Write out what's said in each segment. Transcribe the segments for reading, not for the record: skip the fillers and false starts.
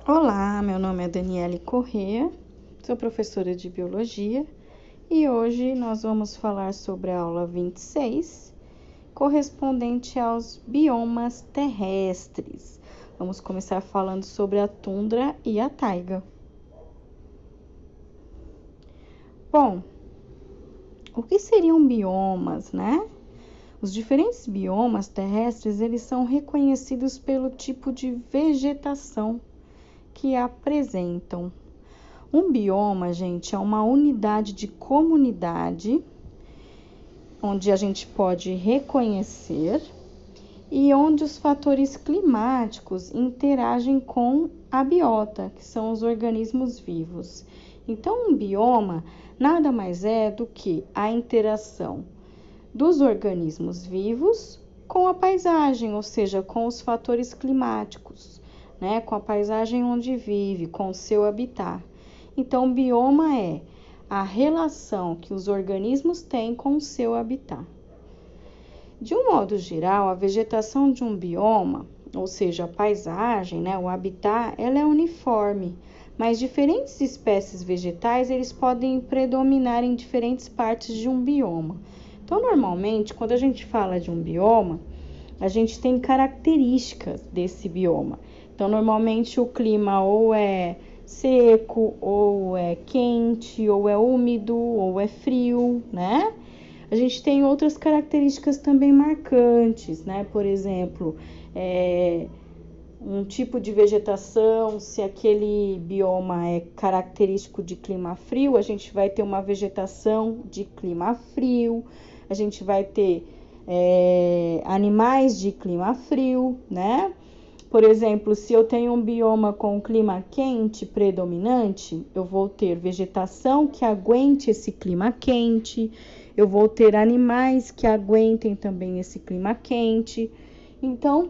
Olá, meu nome é Daniele Corrêa, sou professora de Biologia e hoje nós vamos falar sobre a aula 26, correspondente aos biomas terrestres. Vamos começar falando sobre a tundra e a taiga. Bom, o que seriam biomas, né? Os diferentes biomas terrestres, eles são reconhecidos pelo tipo de vegetação que apresentam. Um bioma, gente, é uma unidade de comunidade onde a gente pode reconhecer e onde os fatores climáticos interagem com a biota, que são os organismos vivos. Então, um bioma nada mais é do que a interação dos organismos vivos com a paisagem, ou seja, com os fatores climáticos, né? Com a paisagem onde vive, com o seu habitat. Então, bioma é a relação que os organismos têm com o seu habitat. De um modo geral, a vegetação de um bioma, ou seja, a paisagem, né, o habitat, ela é uniforme, mas diferentes espécies vegetais, eles podem predominar em diferentes partes de um bioma. Então, normalmente, quando a gente fala de um bioma, a gente tem características desse bioma. Então, normalmente o clima ou é seco, ou é quente, ou é úmido, ou é frio, né? A gente tem outras características também marcantes, né? Por exemplo, um tipo de vegetação, se aquele bioma é característico de clima frio, a gente vai ter uma vegetação de clima frio, a gente vai ter animais de clima frio, né? Por exemplo, se eu tenho um bioma com clima quente predominante, eu vou ter vegetação que aguente esse clima quente, eu vou ter animais que aguentem também esse clima quente. Então,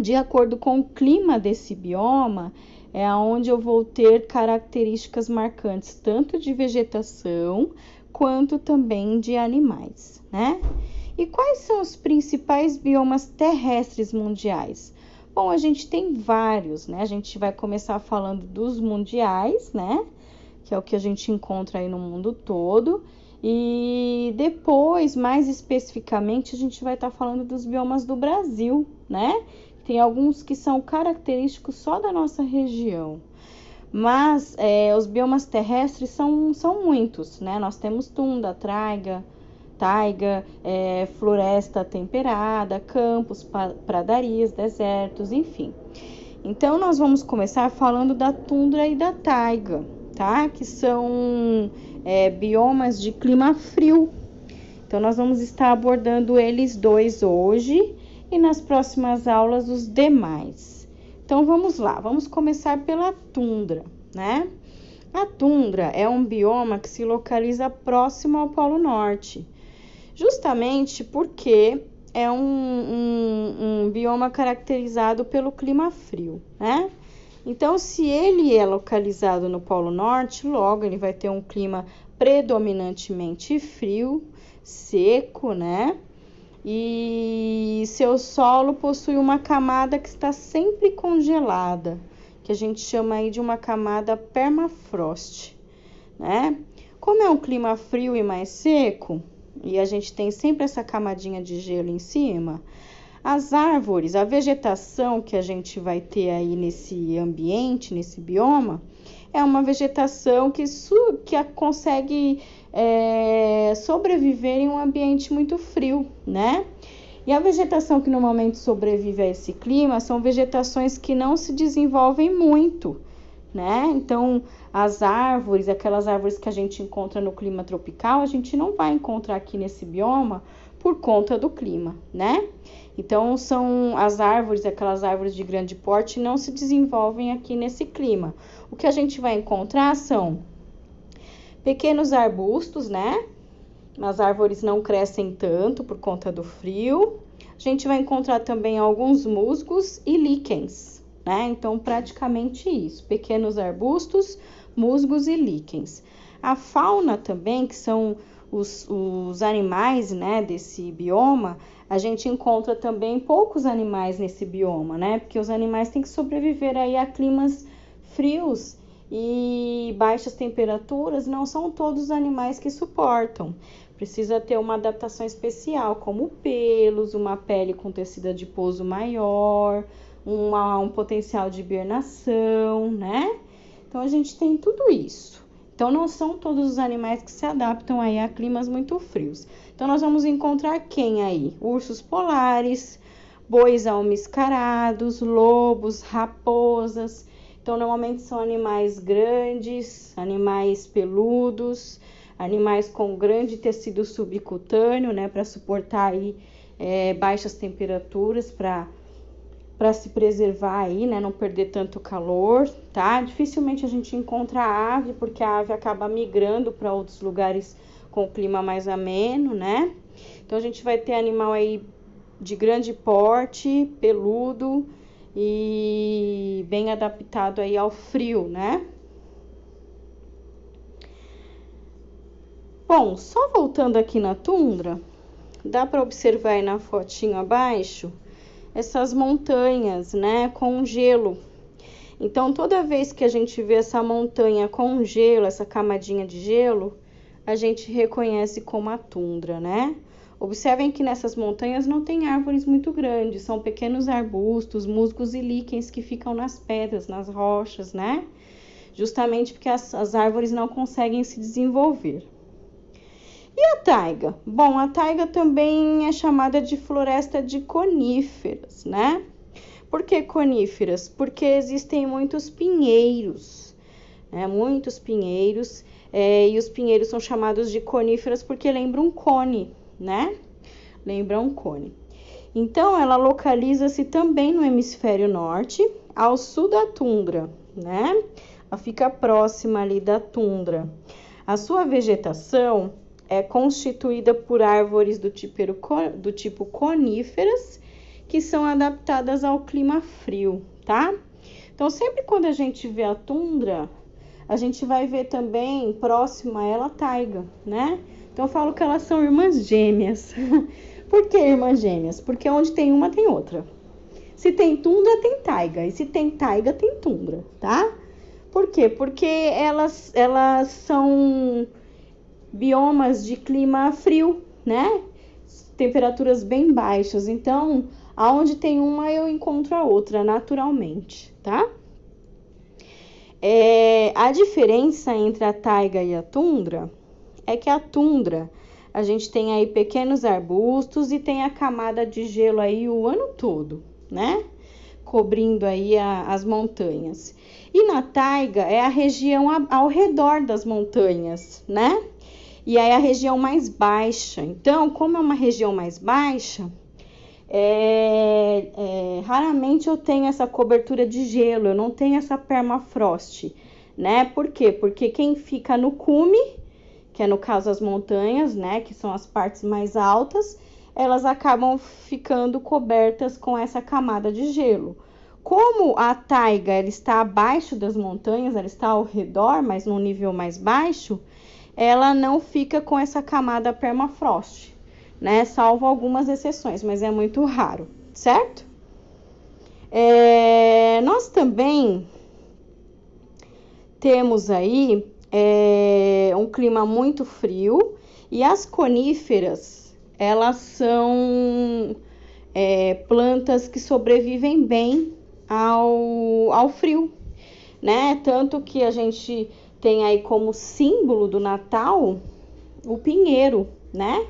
de acordo com o clima desse bioma, é onde eu vou ter características marcantes, tanto de vegetação quanto também de animais, né? E quais são os principais biomas terrestres mundiais? Bom, a gente tem vários, né? A gente vai começar falando dos mundiais, né? Que é o que a gente encontra aí no mundo todo. E depois, mais especificamente, a gente vai estar falando dos biomas do Brasil, né? Tem alguns que são característicos só da nossa região. Mas os biomas terrestres são muitos, né? Nós temos tundra, taiga, floresta temperada, campos, pradarias, desertos, enfim. Então, nós vamos começar falando da tundra e da taiga, tá? Que são biomas de clima frio. Então, nós vamos estar abordando eles dois hoje e nas próximas aulas os demais. Então, vamos lá. Vamos começar pela tundra, né? A tundra é um bioma que se localiza próximo ao Polo Norte, justamente porque é um bioma caracterizado pelo clima frio, né? Então, se ele é localizado no Polo Norte, logo ele vai ter um clima predominantemente frio, seco, né? E seu solo possui uma camada que está sempre congelada, que a gente chama aí de uma camada permafrost, né? Como é um clima frio e mais seco, e a gente tem sempre essa camadinha de gelo em cima, as árvores, a vegetação que a gente vai ter aí nesse ambiente, nesse bioma, é uma vegetação que consegue sobreviver em um ambiente muito frio, né? E a vegetação que normalmente sobrevive a esse clima são vegetações que não se desenvolvem muito, né? Então, as árvores, aquelas árvores que a gente encontra no clima tropical, a gente não vai encontrar aqui nesse bioma por conta do clima, né? Então, são as árvores, aquelas árvores de grande porte, não se desenvolvem aqui nesse clima. O que a gente vai encontrar são pequenos arbustos, né? As árvores não crescem tanto por conta do frio. A gente vai encontrar também alguns musgos e líquens, né? Então, praticamente isso, pequenos arbustos, musgos e líquens. A fauna também, que são os animais, né, desse bioma, a gente encontra também poucos animais nesse bioma, né? Porque os animais têm que sobreviver aí a climas frios e baixas temperaturas não são todos os animais que suportam. Precisa ter uma adaptação especial, como pelos, uma pele com tecido adiposo maior, um potencial de hibernação, né? Então, a gente tem tudo isso. Então, não são todos os animais que se adaptam aí a climas muito frios. Então, nós vamos encontrar quem aí? Ursos polares, bois almiscarados, lobos, raposas. Então, normalmente são animais grandes, animais peludos, animais com grande tecido subcutâneo, né? Para suportar aí baixas temperaturas, para se preservar aí, né, não perder tanto calor, tá? Dificilmente a gente encontra a ave, porque a ave acaba migrando para outros lugares com clima mais ameno, né? Então, a gente vai ter animal aí de grande porte, peludo e bem adaptado aí ao frio, né? Bom, só voltando aqui na tundra, dá para observar aí na fotinho abaixo essas montanhas, né, com gelo. Então, toda vez que a gente vê essa montanha com gelo, essa camadinha de gelo, a gente reconhece como a tundra, né? Observem que nessas montanhas não tem árvores muito grandes, são pequenos arbustos, musgos e líquens que ficam nas pedras, nas rochas, né? Justamente porque as árvores não conseguem se desenvolver. E a taiga? Bom, a taiga também é chamada de floresta de coníferas, né? Por que coníferas? Porque existem muitos pinheiros, né? Muitos pinheiros, e os pinheiros são chamados de coníferas porque lembram um cone, né? Lembram um cone. Então, ela localiza-se também no hemisfério norte, ao sul da tundra, né? Ela fica próxima ali da tundra. A sua vegetação é constituída por árvores do tipo coníferas, que são adaptadas ao clima frio, tá? Então, sempre quando a gente vê a tundra, a gente vai ver também, próxima a ela, a taiga, né? Então, eu falo que elas são irmãs gêmeas. Por que irmãs gêmeas? Porque onde tem uma, tem outra. Se tem tundra, tem taiga. E se tem taiga, tem tundra, tá? Por quê? Porque elas são biomas de clima frio, né? Temperaturas bem baixas. Então, aonde tem uma, eu encontro a outra, naturalmente, tá? A diferença entre a taiga e a tundra é que a tundra, a gente tem aí pequenos arbustos e tem a camada de gelo aí o ano todo, né? Cobrindo aí as montanhas. E na taiga é a região ao redor das montanhas, né? E aí a região mais baixa. Então, como é uma região mais baixa, raramente eu tenho essa cobertura de gelo, eu não tenho essa permafrost, né? Por quê? Porque quem fica no cume, que é no caso as montanhas, né? Que são as partes mais altas, elas acabam ficando cobertas com essa camada de gelo. Como a taiga ela está abaixo das montanhas, ela está ao redor, mas num nível mais baixo, ela não fica com essa camada permafrost, né? Salvo algumas exceções, mas é muito raro, certo? Nós também temos aí um clima muito frio e as coníferas, elas são plantas que sobrevivem bem ao frio, né? Tanto que a gente tem aí como símbolo do Natal o pinheiro, né?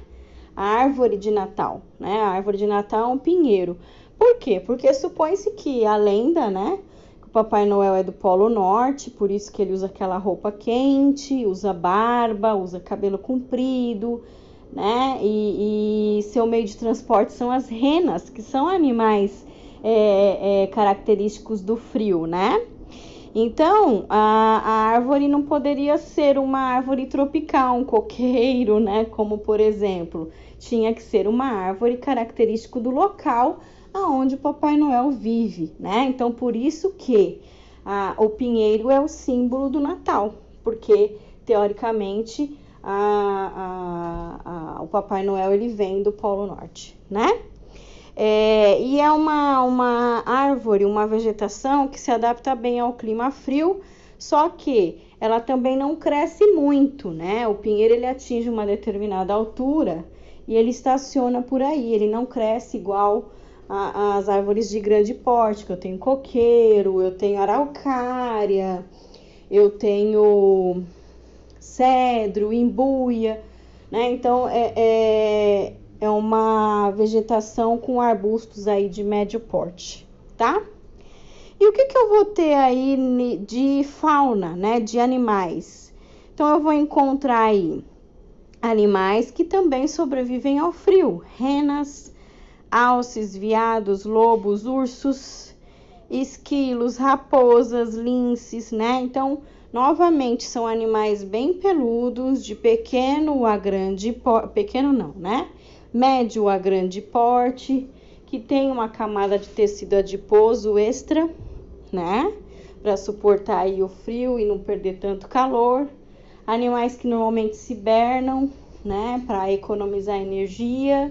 A árvore de Natal, né? A árvore de Natal é um pinheiro. Por quê? Porque supõe-se que a lenda, né? Que o Papai Noel é do Polo Norte, por isso que ele usa aquela roupa quente, usa barba, usa cabelo comprido, né? E seu meio de transporte são as renas, que são animais característicos do frio, né? Então, a árvore não poderia ser uma árvore tropical, um coqueiro, né? Como, por exemplo, tinha que ser uma árvore característica do local aonde o Papai Noel vive, né? Então, por isso que o pinheiro é o símbolo do Natal, porque, teoricamente, o Papai Noel ele vem do Polo Norte, né? E é uma árvore, uma vegetação que se adapta bem ao clima frio, só que ela também não cresce muito, né? O pinheiro ele atinge uma determinada altura e ele estaciona por aí, ele não cresce igual as árvores de grande porte, que eu tenho coqueiro, eu tenho araucária, eu tenho cedro, embuia, né? Então é uma vegetação com arbustos aí de médio porte, tá? E o que eu vou ter aí de fauna, né? De animais. Então eu vou encontrar aí animais que também sobrevivem ao frio, renas, alces, veados, lobos, ursos, esquilos, raposas, linces, né? Então, novamente, são animais bem peludos, de pequeno a grande porte, pequeno não, né? Médio a grande porte, que tem uma camada de tecido adiposo extra, né? Para suportar aí o frio e não perder tanto calor. Animais que normalmente se hibernam, né? Para economizar energia.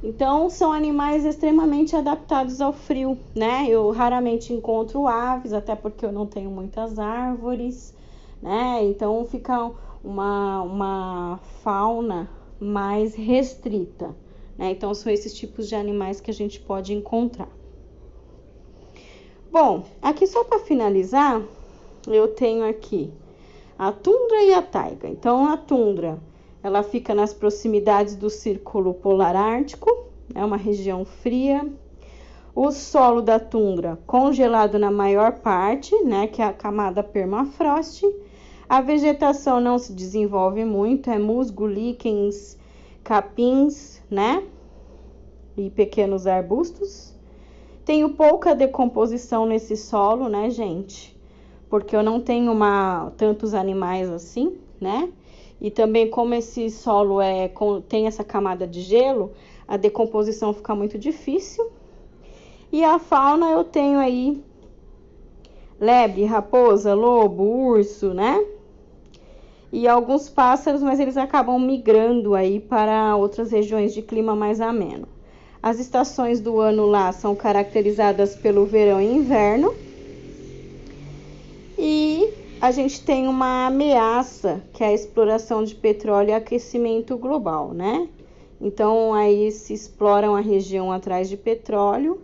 Então, são animais extremamente adaptados ao frio, né? Eu raramente encontro aves, até porque eu não tenho muitas árvores, né? Então, fica uma fauna mais restrita, né? Então, são esses tipos de animais que a gente pode encontrar. Bom, aqui só para finalizar, eu tenho aqui a tundra e a taiga. Então, a tundra, ela fica nas proximidades do Círculo Polar Ártico, é uma região fria. O solo da tundra congelado na maior parte, né, que é a camada permafrost. A vegetação não se desenvolve muito, é musgo, líquens, capins, né, e pequenos arbustos. Tenho pouca decomposição nesse solo, né, gente? Porque eu não tenho tantos animais assim, né? E também como esse solo tem essa camada de gelo, a decomposição fica muito difícil. E a fauna eu tenho aí lebre, raposa, lobo, urso, né? E alguns pássaros, mas eles acabam migrando aí para outras regiões de clima mais ameno. As estações do ano lá são caracterizadas pelo verão e inverno. E a gente tem uma ameaça, que é a exploração de petróleo e aquecimento global, né? Então, aí se exploram a região atrás de petróleo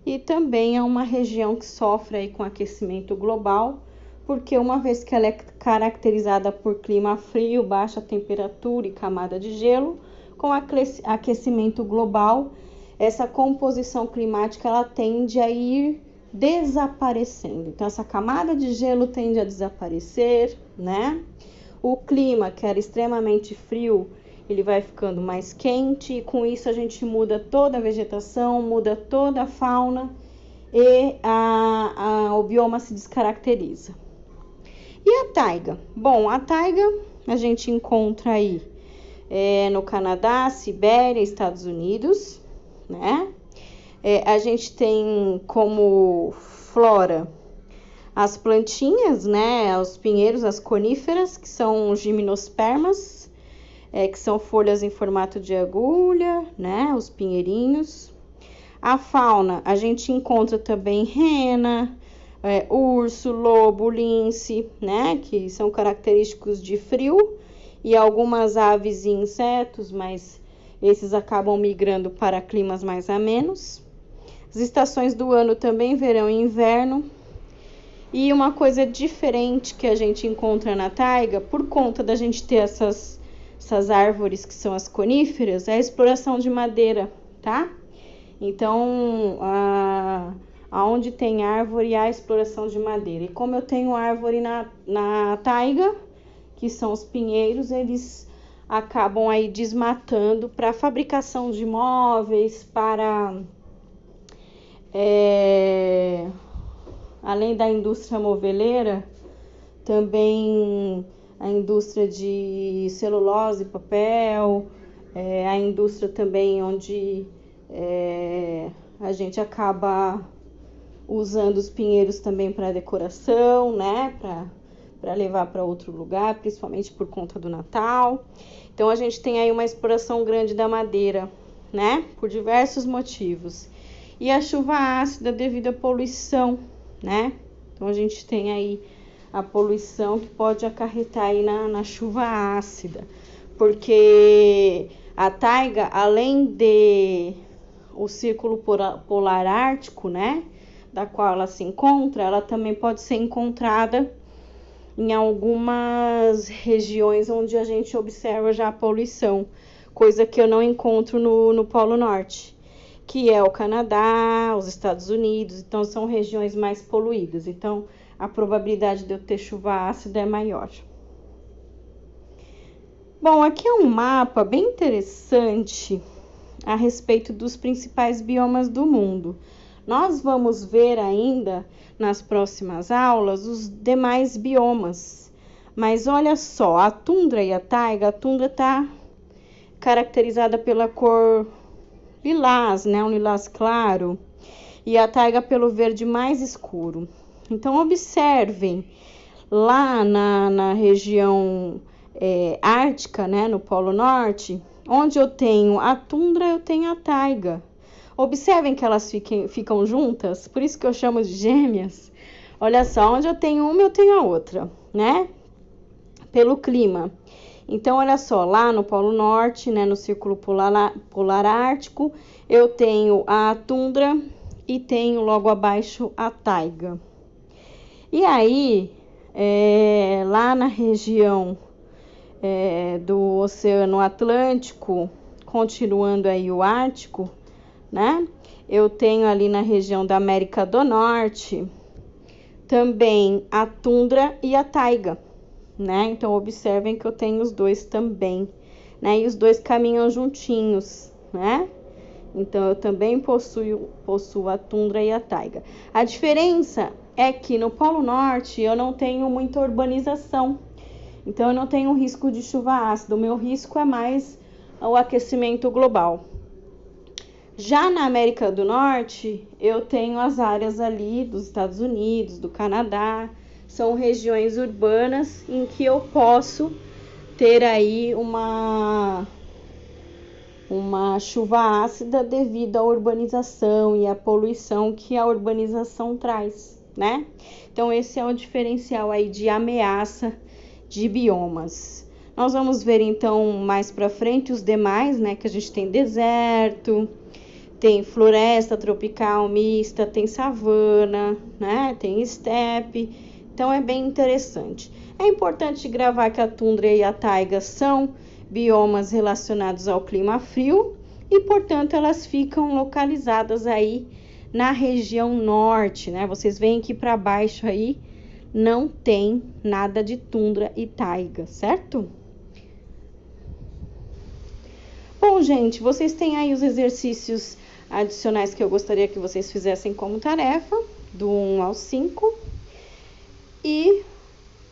e também é uma região que sofre aí com aquecimento global, porque uma vez que ela é caracterizada por clima frio, baixa temperatura e camada de gelo, com aquecimento global, essa composição climática ela tende a ir desaparecendo. Então, essa camada de gelo tende a desaparecer, né? O clima, que era extremamente frio, ele vai ficando mais quente e com isso a gente muda toda a vegetação, muda toda a fauna e o bioma se descaracteriza. E a taiga? Bom, a taiga a gente encontra aí no Canadá, Sibéria, Estados Unidos, né? A gente tem como flora as plantinhas, né? Os pinheiros, as coníferas, que são gimnospermas, que são folhas em formato de agulha, né? Os pinheirinhos. A fauna, a gente encontra também rena, urso, lobo, lince, né? Que são característicos de frio, e algumas aves e insetos, mas esses acabam migrando para climas mais amenos. As estações do ano também, verão e inverno. E uma coisa diferente que a gente encontra na taiga, por conta da gente ter essas árvores que são as coníferas, é a exploração de madeira, tá? Então, aonde tem árvore, há exploração de madeira. E como eu tenho árvore na taiga, que são os pinheiros, eles acabam aí desmatando para fabricação de móveis, para além da indústria moveleira, também a indústria de celulose e papel, a indústria também onde a gente acaba usando os pinheiros também para decoração, né? Para levar para outro lugar, principalmente por conta do Natal. Então, a gente tem aí uma exploração grande da madeira né? Por diversos motivos. E a chuva ácida devido à poluição, né? Então a gente tem aí a poluição que pode acarretar aí na chuva ácida, porque a taiga, além de o círculo polar ártico, né, da qual ela se encontra, ela também pode ser encontrada em algumas regiões onde a gente observa já a poluição, coisa que eu não encontro no Polo Norte, que é o Canadá, os Estados Unidos. Então são regiões mais poluídas, então a probabilidade de eu ter chuva ácida é maior. Bom, aqui é um mapa bem interessante a respeito dos principais biomas do mundo. Nós vamos ver ainda nas próximas aulas os demais biomas, mas olha só, a tundra e a taiga está caracterizada pela cor lilás, né, um lilás claro, e a taiga pelo verde mais escuro. Então observem lá na região ártica, né, no Polo Norte, onde eu tenho a tundra, eu tenho a taiga. Observem que elas ficam juntas, por isso que eu chamo de gêmeas. Olha só, onde eu tenho uma, eu tenho a outra, né? Pelo clima. Então, olha só, lá no Polo Norte, né, no Círculo Polar Ártico, eu tenho a tundra e tenho logo abaixo a taiga. E aí, lá na região do Oceano Atlântico, continuando aí o Ártico, né? Eu tenho ali na região da América do Norte também a tundra e a taiga, né? Então observem que eu tenho os dois também, né? E os dois caminham juntinhos, né? Então eu também possuo a tundra e a taiga. A diferença é que no Polo Norte eu não tenho muita urbanização, então eu não tenho risco de chuva ácida. O meu risco é mais o aquecimento global. Já na América do Norte, eu tenho as áreas ali dos Estados Unidos, do Canadá, são regiões urbanas em que eu posso ter aí uma chuva ácida devido à urbanização e à poluição que a urbanização traz, né? Então esse é o diferencial aí de ameaça de biomas. Nós vamos ver então mais para frente os demais, né? Que a gente tem deserto, tem floresta tropical mista, tem savana, né? Tem estepe. Então é bem interessante. É importante gravar que a tundra e a taiga são biomas relacionados ao clima frio e, portanto, elas ficam localizadas aí na região norte, né? Vocês veem que para baixo aí não tem nada de tundra e taiga, certo? Bom, gente, vocês têm aí os exercícios adicionais que eu gostaria que vocês fizessem como tarefa, do 1 ao 5, e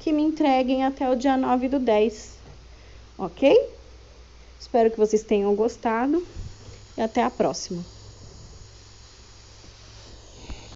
que me entreguem até o dia 9/10, ok? Espero que vocês tenham gostado e até a próxima.